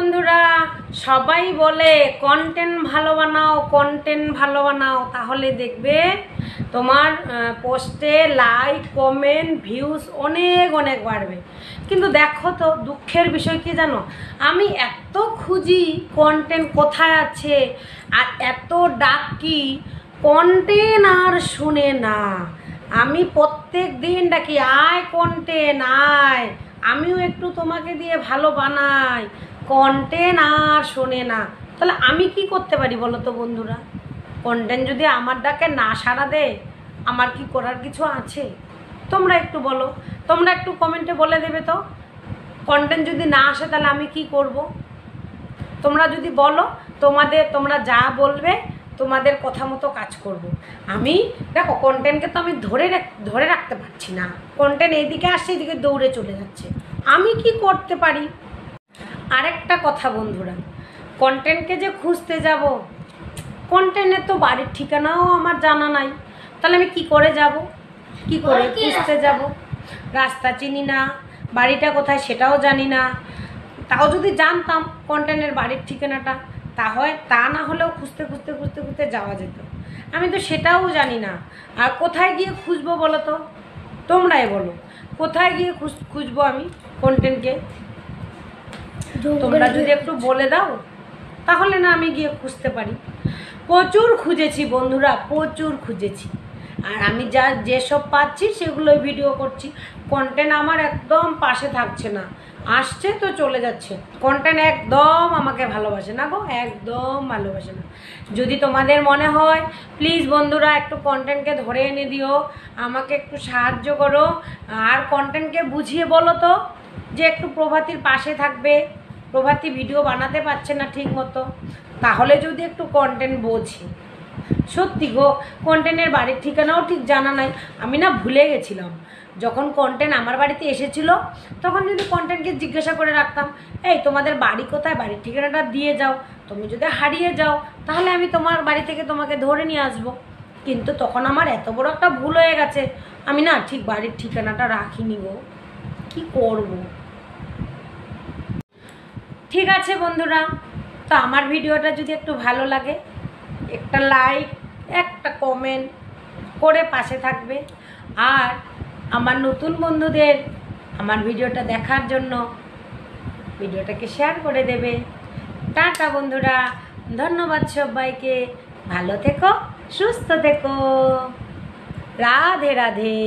বন্ধুরা, সবাই বলে কন্টেন্ট ভালো বানাও, তাহলে দেখবে তোমার পোস্টে লাইক কমেন্ট ভিউজ অনেক বাড়বে। কিন্তু দেখো তো, দুঃখের বিষয় কি জানো, আমি এত খুঁজি কন্টেন্ট কোথায় আছে আর এত ডাকি, কন্টেন্ট আর শুনে না। আমি প্রত্যেক দিন ডাকি, আয় কন্টেন্ট আয়, আমিও একটু তোমাকে দিয়ে ভালো বানাই, কন্টেন্ট আর শোনে না। তাহলে আমি কি করতে পারি বলো তো বন্ধুরা? কন্টেন্ট যদি আমার ডাকে না সাড়া দেয়, আমার কি করার কিছু আছে? তোমরা একটু বলো, তোমরা একটু কমেন্টে বলে দেবে তো। কন্টেন্ট যদি না আসে তাহলে আমি কি করব? তোমরা যদি বলো, তোমরা যা বলবে তোমাদের কথা মতো কাজ করব। আমি দেখো, কন্টেন্টকে তো আমি ধরে রাখতে পারছি না। কন্টেন্ট এইদিকে আসছে, এইদিকে দৌড়ে চলে যাচ্ছে। আমি কি করতে পারি? আরেকটা কথা বন্ধুরা, কন্টেন্টকে যে খুঁজতে যাব, কন্টেন্টের তো বাড়ির ঠিকানাও আমার জানা নাই। তাহলে আমি কি করে যাব? কি করে খুঁজতে যাব? রাস্তা চিনি না, বাড়িটা কোথায় সেটাও জানি না। তাও যদি জানতাম কন্টেন্টের বাড়ির ঠিকানাটা, তা না হলেও খুঁজতে যাওয়া যেত। আমি তো সেটাও জানি না। আর কোথায় গিয়ে খুঁজবো বলো তো? তোমরাই বলো, কোথায় গিয়ে খুঁজবো আমি কন্টেন্টকে? তোমরা যদি একটু বলে দাও, তাহলে না আমি গিয়ে খুঁজতে পারি। প্রচুর খুঁজেছি বন্ধুরা, প্রচুর খুঁজেছি। আর আমি যেসব পাচ্ছি সেগুলোই ভিডিও করছি। কন্টেন্ট আমার একদম পাশে থাকছে না, আসছে তো চলে যাচ্ছে। কন্টেন্ট একদম আমাকে ভালোবাসে না গো, একদম ভালোবাসে না। যদি তোমাদের মনে হয়, প্লিজ বন্ধুরা একটু কন্টেন্টকে ধরে এনে দিও, আমাকে একটু সাহায্য করো। আর কন্টেন্টকে বুঝিয়ে বলো তো যে একটু প্রভাতীর পাশে থাকবে। প্রভাতী ভিডিও বানাতে পারছে না ঠিক মতো, তাহলে যদি একটু কন্টেন্ট বোঝে। সত্যি গো, কন্টেন্টের বাড়ির ঠিকানাও ঠিক জানা নাই। আমি না ভুলে গেছিলাম, যখন কন্টেন্ট আমার বাড়িতে এসেছিলো তখন যদি কন্টেন্টকে জিজ্ঞাসা করে রাখতাম, এই তোমাদের বাড়ি কোথায়, বাড়ির ঠিকানাটা দিয়ে যাও। তুমি যদি হারিয়ে যাও তাহলে আমি তোমার বাড়ি থেকে তোমাকে ধরে নিয়ে আসবো। কিন্তু তখন আমার এত বড় একটা ভুল হয়ে গেছে, আমি না ঠিক বাড়ির ঠিকানাটা রাখিনি গো, কি করব? ঠিক আছে বন্ধুরা, তো আমার ভিডিওটা যদি একটু ভালো লাগে, একটা লাইক একটা কমেন্ট করে পাশে থাকবে। আর আমার নতুন বন্ধুদের আমার ভিডিওটা দেখার জন্য ভিডিওটাকে শেয়ার করে দেবে। টাটা বন্ধুরা, ধন্যবাদ সবাইকে। ভালো থেকো, সুস্থ থেকো, রাধে রাধে।